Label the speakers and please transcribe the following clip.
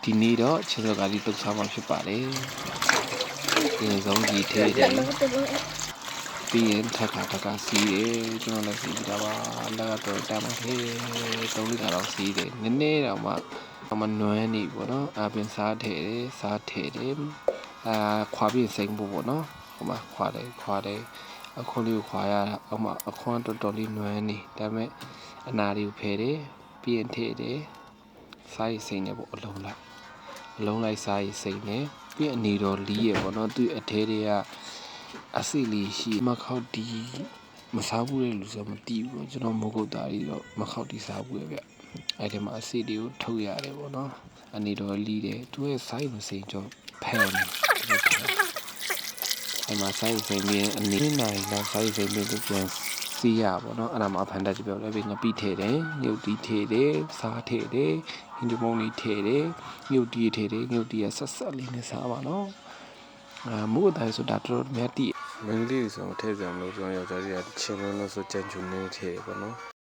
Speaker 1: ဒီနေ့တော့ခြေစော်ကားလေးတုတ်စားမှဖြစ်ပါတယ်ဒီဆုံးကြီးထဲတယ်ပြီးရင်ထပ်ခါစီးတယ်ကျွန်တော်လည်းစီးကြပါလက်ကတော့တမ်းပါသေး3 လတော့စီးတယ်နည်းနည်းတော့မှနွမ်းနေပေါ့နော်အပြင်စားထည့်တယ်ခွာပြီးစိမ့်ဖို့ပေါ့နော်ဟိုမှာခွာတယ်အခုလေးကိုခွာရတာအခွန်တော်တော်လေးနွမ်းနေဒါပေမဲ့အနာလေးကိုဖယ်တယ်ပြီးရင်ထည့်တယ်စားရစိမ့်နေပေါ့အလုံးလိုက်စားရစိမ့်နေပြီးအနေတော်လီးရပေါ့နော်သူ့အထဲတွေကအစိလေးရှိမခောက်တီးမစားဘူးလေလူဆိုမတီးဘူးကျွန်တော်မဟုတ်တာကြီးတော့မခောက်တီးစားဘူးဗျအဲ့ဒီမှာအစိတွေကိုထုတ်ရတယ်ပေါ့နော်အနေတော်လီးတယ်သူရဲ့စားရမစိမ့်ကြောဖန်အဲ့မှာစားရစိမ့်ပြီးအနေနိုင်တော့စားရစိမ့်ပြီးသူပြန်စီးရပေါ့နော်အဲ့ဒါမှဖန်တက်ကြပြောလဲပြီးငပိထည့်တယ်ညုတ်တီးထည့်တယ်စားထည့်တယ်ဟင်းဒီမုံလေးထည့်တယ်ညုတ်တီးထည့်တယ်ညုတ်တီးကဆက်လေးနဲ့စားပါနော်မို့အတိုင်းဆိုတာတော်တော်များတည်မင်းလေးဆိုထည့်ကြမလို့ကျွန်တော်ယောက်ျားကြီးကချင်းလုံးလို့ဆိုကြံချူနေထည့်ပေါ့နော်